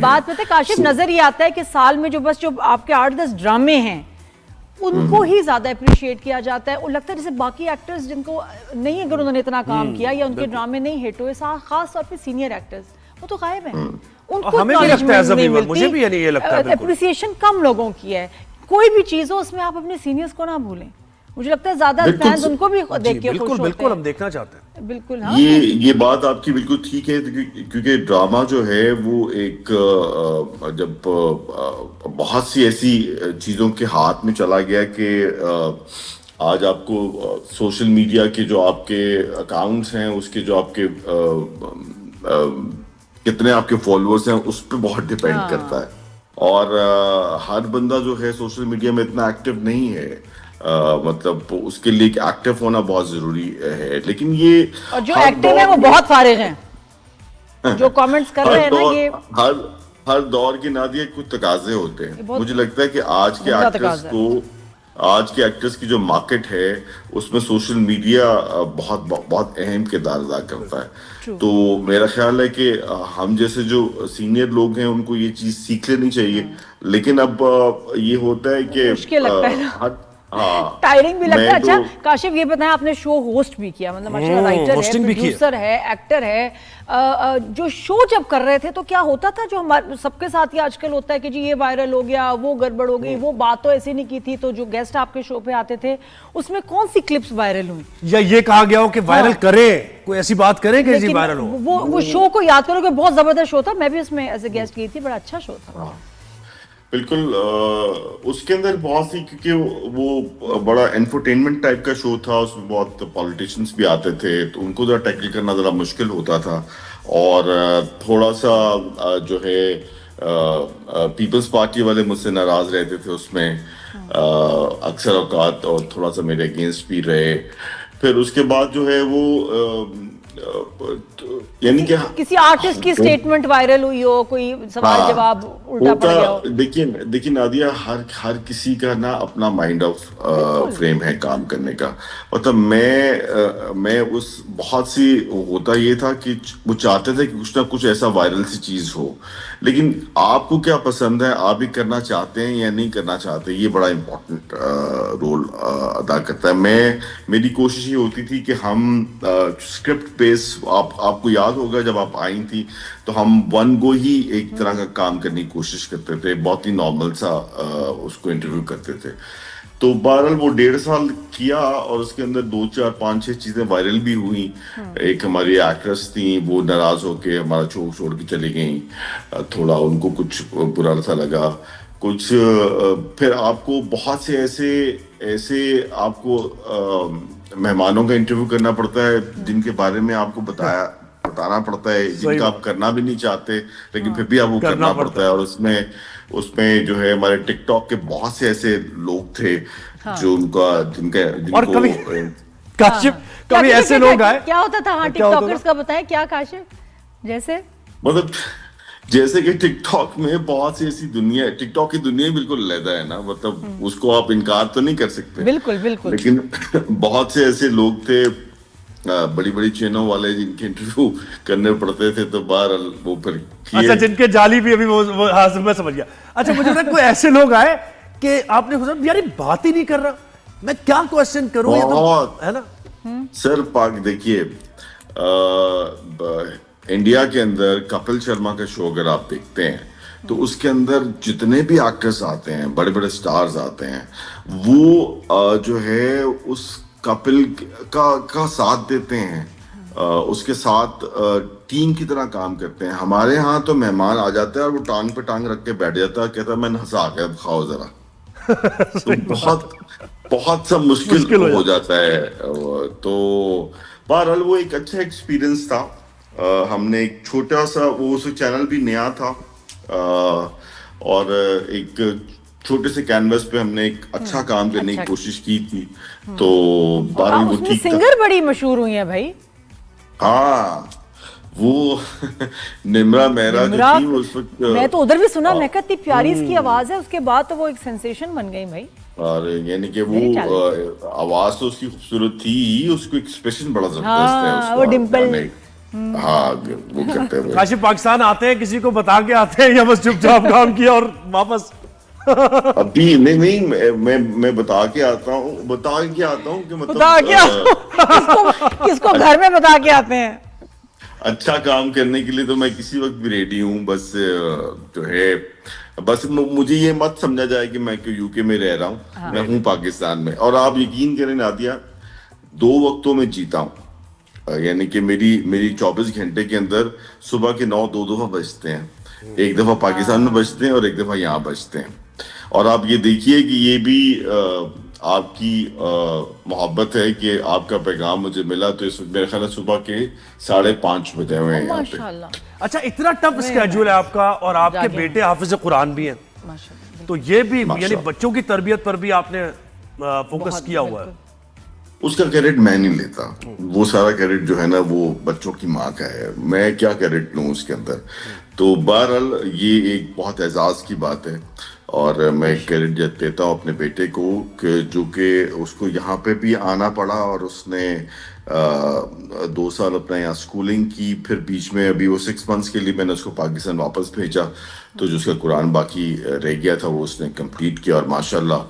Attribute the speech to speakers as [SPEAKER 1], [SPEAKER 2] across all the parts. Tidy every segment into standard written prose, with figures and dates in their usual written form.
[SPEAKER 1] बात पता है काशिफ, नजर ये आता है कि साल में जो आपके 8-10 ड्रामे हैं उनको ही ज्यादा अप्रिशिएट किया जाता है, और लगता है जैसे बाकी एक्टर्स जिनको नहीं, अगर उन्होंने इतना काम किया या उनके ड्रामे नहीं हिट हुए, खास तौर पे सीनियर एक्टर्स, वो तो गायब हैं, उनको
[SPEAKER 2] हमें भी लगता है नहीं मिलती, मुझे भी ये लगता है,
[SPEAKER 1] अप्रिसिएशन कम लोगों की है। कोई भी चीज हो उसमें आप अपने सीनियर्स को ना भूलें, मुझे लगता है ज्यादा फैंस उनको भी देख के खुश होते हैं।
[SPEAKER 2] बिल्कुल हम देखना चाहते हैं,
[SPEAKER 1] बिल्कुल। हाँ,
[SPEAKER 3] ये बात आपकी बिल्कुल ठीक है, क्योंकि ड्रामा जो है वो एक जब बहुत सी ऐसी चीजों के हाथ में चला गया कि आज आपको सोशल मीडिया के जो आपके अकाउंट्स हैं, उसके जो आपके कितने आपके फॉलोअर्स हैं, उस पर बहुत डिपेंड करता है। और हर बंदा जो है सोशल मीडिया में इतना एक्टिव नहीं है, मतलब उसके लिए एक्टिव होना बहुत जरूरी है। लेकिन ये
[SPEAKER 1] और जो एक्टिव है वो बहुत फारिग हैं, जो कमेंट्स कर रहे हैं ना, ये
[SPEAKER 3] हर दौर के नादिया कुछ तकाजे होते हैं। मुझे लगता है कि आज के एक्टर्स की जो मार्केट है उसमें सोशल मीडिया बहुत बहुत अहम किरदार अदा करता है। तो मेरा ख्याल है कि हम जैसे जो सीनियर लोग हैं उनको ये चीज सीख लेनी चाहिए। लेकिन अब ये होता है कि
[SPEAKER 1] मुश्किल लगता है, टायरिंग भी लगता है। अच्छा काशिफ, ये बताएं, आपने शो होस्ट भी किया, मतलब माशाल्लाह राइटर है, प्रोड्यूसर है, एक्टर है, जो शो जब कर रहे थे तो क्या होता था, जो हमारे सबके साथ ही आजकल होता है कि जी ये वायरल हो गया, वो गड़बड़ हो गई, वो बात तो ऐसी नहीं की थी, तो जो गेस्ट आपके शो पे आते थे उसमें कौन सी क्लिप्स वायरल हुई, या
[SPEAKER 2] ये कहा गया हो कि वायरल करें, कोई ऐसी बात करें कि ऐसी वायरल हो?
[SPEAKER 1] वो शो को याद करो कि बहुत जबरदस्त शो था, मैं भी उसमें एज ए गेस्ट गई थी, बड़ा अच्छा शो था।
[SPEAKER 3] बिल्कुल, उसके अंदर बहुत सी, क्योंकि वो बड़ा एंटरटेनमेंट टाइप का शो था, उसमें बहुत पॉलिटिशियंस भी आते थे, तो उनको जरा टैकल करना जरा मुश्किल होता था। और थोड़ा सा जो है पीपल्स पार्टी वाले मुझसे नाराज रहते थे उसमें अक्सर औकात, और थोड़ा सा मेरे अगेंस्ट भी रहे। फिर उसके बाद जो है वो यानी कि
[SPEAKER 1] किसी आर्टिस्ट की स्टेटमेंट वायरल हुई हो, कोई सवाल जवाब उल्टा पड़ गया हो।
[SPEAKER 3] देखिए नादिया, हर किसी का ना अपना माइंड ऑफ फ्रेम है काम करने का। मतलब मैं उस बहुत सी होता ये था कि वो चाहते थे कि कुछ ना कुछ ऐसा वायरल सी चीज हो, लेकिन आपको क्या पसंद है, आप भी करना चाहते हैं या नहीं करना चाहते, ये बड़ा इम्पोर्टेंट रोल अदा करता है। मेरी कोशिश ये होती थी कि हम स्क्रिप्ट बेस, आपको याद होगा जब आप आई थी तो हम वन गो ही एक तरह का काम करने की कोशिश करते थे, बहुत ही नॉर्मल सा उसको इंटरव्यू करते थे। तो बहरहाल वो 1.5 साल किया, और उसके अंदर 2, 4, 5, 6 चीजें वायरल भी हुई। एक हमारी एक्ट्रेस थी, वो नाराज होके हमारा शो छोड़ के चली गई, थोड़ा उनको कुछ बुरा सा लगा कुछ। फिर आपको बहुत से ऐसे आपको मेहमानों का इंटरव्यू करना पड़ता है जिनके बारे में आपको बताना पड़ता है, जिनका आप करना भी नहीं चाहते, लेकिन फिर भी आपको करना पड़ता है। और उसमें जो है हमारे टिकटॉक के बहुत से ऐसे लोग थे जो
[SPEAKER 2] और कभी ऐसे लोग आए,
[SPEAKER 1] क्या होता था? हाँ, टिकटॉकर्स का बताएं क्या काशिफ, जैसे
[SPEAKER 3] मतलब जैसे कि टिकटॉक में बहुत सी ऐसी दुनिया, टिकटॉक की दुनिया बिल्कुल अलग है ना, मतलब उसको आप इनकार तो नहीं कर सकते।
[SPEAKER 1] बिल्कुल बिल्कुल।
[SPEAKER 3] लेकिन बहुत से ऐसे लोग थे, बड़ी बड़ी चैनों वाले, जिनके इंटरव्यू करने पड़ते थे, तो बाहर वो फिर
[SPEAKER 2] अच्छा, जिनके जाली भी अभी वो हाँ, मैं समझ गया। अच्छा, मुझे लगता है कोई ऐसे लोग आए कि आपने सोचा यार ये बात ही नहीं कर रहा, मैं क्या क्वेश्चन करूं, ये तो है ना
[SPEAKER 3] सर। पाक देखिए, इंडिया के अंदर कपिल शर्मा का शो अगर आप देखते हैं तो उसके अंदर जितने भी एक्टर्स आते हैं, बड़े बड़े स्टार्स आते हैं, वो जो है उस कपिल का साथ देते हैं, उसके साथ टीम की तरह काम करते हैं। हमारे यहाँ तो मेहमान आ जाता है और वो टांग पे टांग रख के बैठ जाता है, कहता है मैं हंसा के खाओ जरा। तो बहुत सा मुश्किल हो जाता है। तो बहरहाल वो एक अच्छा एक्सपीरियंस था। हमने एक छोटा सा, वो चैनल भी नया था, और एक छोटे से कैनवस पे हमने एक अच्छा काम करने की कोशिश की थी। तो बहरहाल वो ठीक था।
[SPEAKER 1] सिंगर बड़ी मशहूर हुई है भाई।
[SPEAKER 3] हाँ, वो निम्रा मेहरा जो थी उस वक्त,
[SPEAKER 1] मैं तो उधर भी सुना, मैं कितनी प्यारी इसकी आवाज है, उसके बाद तो वो एक सेंसेशन बन गई भाई।
[SPEAKER 3] और यानी कि वो आवाज तो उसकी खूबसूरत थी ही, उसको एक्सप्रेशन बड़ा जबरदस्त है उसका,
[SPEAKER 1] वो डिम्पल
[SPEAKER 3] हाँ वो करते हैं।
[SPEAKER 2] काशिफ पाकिस्तान आते हैं, किसी को बता के आते हैं या बस चुपचाप काम किया और वापस?
[SPEAKER 3] अभी नहीं मैं बता के आता हूँ कि मतलब
[SPEAKER 1] बता के किसको घर में बता के आते हैं?
[SPEAKER 3] अच्छा काम करने के लिए तो मैं किसी वक्त भी रेडी हूँ। बस जो है, बस मुझे ये मत समझा जाए कि मैं क्यों यूके में रह रहा हूँ।
[SPEAKER 1] हाँ।
[SPEAKER 3] मैं हूँ पाकिस्तान में, और आप यकीन करें नादिया, 2 वक्तों में जीता हूँ। यानी कि मेरी 24 घंटे के अंदर सुबह के 9 2 दफा बजते हैं। एक दफा पाकिस्तान में बजते हैं और एक दफा यहाँ बजते हैं। और आप ये देखिए कि ये भी आपकी मोहब्बत है कि आपका पैगाम मुझे मिला। तो इस वक्त मेरे ख्याल सुबह के 5:30 बजे हुए हैं यहाँ पे।
[SPEAKER 1] माशाल्लाह।
[SPEAKER 2] अच्छा, इतना टफ स्केड्यूल है आपका, और आपके बेटे हाफिज कुरान भी हैं,
[SPEAKER 1] माशाल्लाह।
[SPEAKER 2] तो ये भी यानी बच्चों की तरबियत पर भी आपने फोकस किया हुआ है।
[SPEAKER 3] उसका क्रेडिट मैं नहीं लेता, वो सारा क्रेडिट जो है ना वो बच्चों की माँ का है। मैं क्या क्रेडिट लूँ उसके अंदर? तो बहरहाल ये एक बहुत एजाज की बात है, और मैं क्रेडिट देता हूँ अपने बेटे को कि जो कि उसको यहाँ पे भी आना पड़ा, और उसने 2 साल अपना यहाँ स्कूलिंग की, फिर बीच में अभी वो 6 मंथ्स के लिए मैंने उसको पाकिस्तान वापस भेजा। तो जो उसका कुरान बाकी रह गया था वो उसने कंप्लीट किया, और माशाल्लाह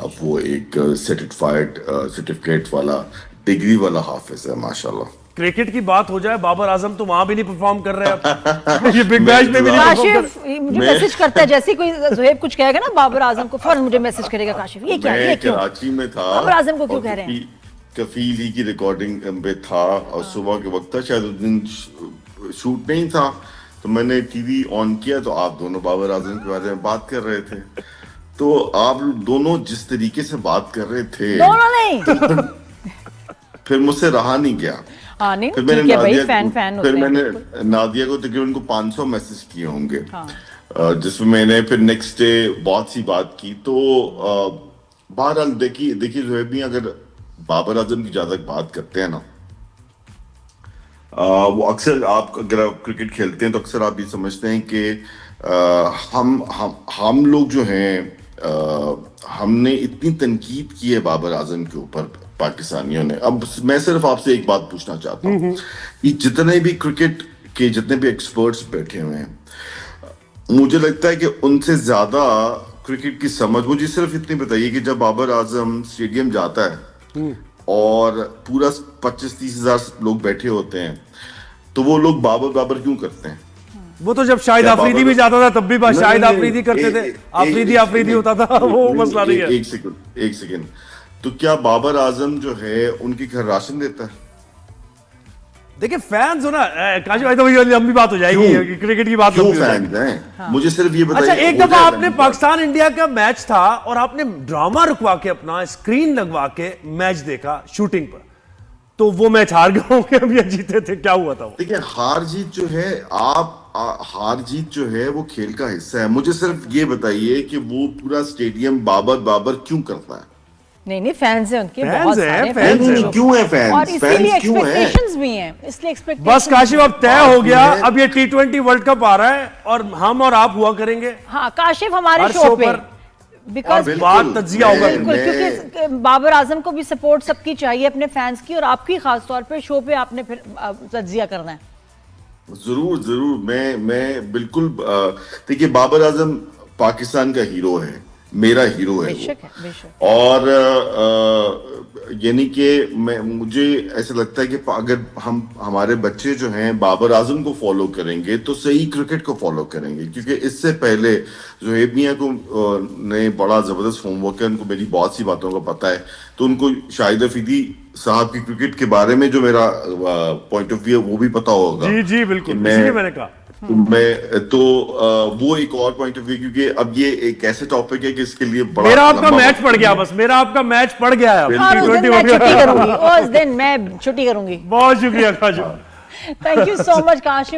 [SPEAKER 3] अब वो एक सर्टिफिकेट वाला, डिग्री वाला हाफिज है माशाल्लाह।
[SPEAKER 2] क्रिकेट की बात हो जाए, बाबर आजम तो वहां भी नहीं परफॉर्म कर रहे अब। ये बिग मैच में भी नहीं परफॉर्म कर।
[SPEAKER 1] काशिफ मुझे मैसेज करता है, जैसे कोई ज़ुहैब कुछ कहेगा ना बाबर आजम को, फौरन मुझे मैसेज करेगा, काशिफ ये क्या, ये क्यों
[SPEAKER 3] कराची में था,
[SPEAKER 1] बाबर आजम को क्यों कह रहे हैं?
[SPEAKER 3] कफील ही की रिकॉर्डिंग पे था, और सुबह के वक्त था, शायद उस दिन शूट नहीं था, तो मैंने टीवी ऑन किया तो आप दोनों बाबर आजम के बारे में बात कर रहे थे। तो आप दोनों जिस तरीके से बात कर रहे थे,
[SPEAKER 1] दोनों नहीं
[SPEAKER 3] फिर मुझसे रहा नहीं गया।
[SPEAKER 1] हाँ, नहीं,
[SPEAKER 3] फिर मैंने
[SPEAKER 1] ठीक है भाई,
[SPEAKER 3] नादिया
[SPEAKER 1] फैन
[SPEAKER 3] को, फिर
[SPEAKER 1] होते हैं,
[SPEAKER 3] मैंने
[SPEAKER 1] बिल्कुल।
[SPEAKER 3] नादिया को तकरीबन 500 मैसेज किए होंगे,
[SPEAKER 1] हाँ।
[SPEAKER 3] जिसमें मैंने फिर नेक्स्ट डे बहुत सी बात की। तो बहरहाल देखिए ज़ुहैब, अगर बाबर आजम की ज्यादा बात करते हैं ना, वो अक्सर आप अगर आप क्रिकेट खेलते हैं तो अक्सर आप ये समझते हैं कि हम लोग जो हैं, हमने इतनी तनकीद की है बाबर आजम के ऊपर पाकिस्तानियों ने। अब मैं सिर्फ आपसे एक बात पूछना चाहता हूँ कि जितने भी क्रिकेट के जितने भी एक्सपर्ट्स बैठे हुए हैं, मुझे लगता है कि उनसे ज्यादा क्रिकेट की समझ, मुझे सिर्फ इतनी बताइए कि जब बाबर आजम स्टेडियम जाता है और पूरा 25-30 हजार लोग बैठे होते हैं, तो वो लोग बाबर क्यों करते हैं?
[SPEAKER 2] वो तो जब शाहिद आफरीदी भी जाता था तब भी शाहिद आफरीदी करते थे, आफरीदी होता था, वो मसला नहीं है।
[SPEAKER 3] एक सेकंड, तो क्या बाबर आजम जो है उनके घर राशन देता है?
[SPEAKER 2] देखिए फैंस हो ना काशिफ भाई, तो ये लंबी बात हो जाएगी, क्रिकेट की बात
[SPEAKER 3] क्यों फैंस हैं?
[SPEAKER 1] हाँ।
[SPEAKER 3] मुझे सिर्फ ये बताइए।
[SPEAKER 2] अच्छा, एक दफा आपने पाकिस्तान इंडिया का मैच था और आपने ड्रामा रुकवा के, अपना स्क्रीन लगवा के मैच देखा शूटिंग पर, तो वो मैच हार गए होंगे, अब ये जीते थे, क्या हुआ था वो?
[SPEAKER 3] देखिए, हार जीत जो है, हार जीत जो है वो खेल का हिस्सा है। मुझे सिर्फ ये बताइए कि वो पूरा स्टेडियम बाबर क्यों करता है?
[SPEAKER 1] नहीं, फैंस हैं उनके,
[SPEAKER 2] फैंस
[SPEAKER 1] बहुत
[SPEAKER 2] हैं,
[SPEAKER 1] सारे
[SPEAKER 2] फैंस हैं।
[SPEAKER 1] हैं।
[SPEAKER 3] क्यों है फैंस?
[SPEAKER 1] और इसीलिए
[SPEAKER 3] फैंस क्यों है?
[SPEAKER 1] एक्सपेक्टेशंस भी हैं, इसलिए एक्सपेक्टेशंस।
[SPEAKER 2] बस काशिफ अब तय हो गया, अब ये T20 वर्ल्ड कप आ रहा है और हम और आप हुआ करेंगे
[SPEAKER 1] हाँ, काशिफ हमारे
[SPEAKER 2] हर
[SPEAKER 1] शो
[SPEAKER 2] शो
[SPEAKER 1] पे,
[SPEAKER 2] पर,
[SPEAKER 1] बिकॉज
[SPEAKER 2] और बात तज्जिया होगा।
[SPEAKER 1] बिल्कुल, क्योंकि बाबर आजम को भी सपोर्ट सबकी चाहिए, अपने फैंस की, और आपकी खास तौर पे शो पे आपने फिर तज्जिया करना है।
[SPEAKER 3] जरूर मैं बिल्कुल। देखिए, बाबर आजम पाकिस्तान का हीरो है, मेरा हीरो है
[SPEAKER 1] बेशक है, बेशक।
[SPEAKER 3] और यानी कि मुझे ऐसा लगता है कि अगर हमारे बच्चे जो हैं बाबर आजम को फॉलो करेंगे तो सही क्रिकेट को फॉलो करेंगे, क्योंकि इससे पहले ज़ुहैब मियां को ने बड़ा जबरदस्त होमवर्क है, उनको मेरी बहुत सी बातों का पता है, तो उनको शाहिद अफरीदी साहब की क्रिकेट के बारे में जो मेरा पॉइंट ऑफ व्यू है वो भी पता होगा।
[SPEAKER 2] जी बिल्कुल, इसीलिए मैंने कहा
[SPEAKER 3] वो एक और पॉइंट ऑफ व्यू, क्योंकि अब ये एक ऐसे टॉपिक है कि इसके लिए बड़ा
[SPEAKER 2] मेरा आपका मैच पड़ गया, बस मेरा आपका मैच पड़ गया है।
[SPEAKER 1] और उस दिन मैं छुट्टी करूंगी, उस दिन मैं छुट्टी करूंगी।
[SPEAKER 2] बहुत शुक्रिया Kashif.
[SPEAKER 1] Thank you so much Kashif.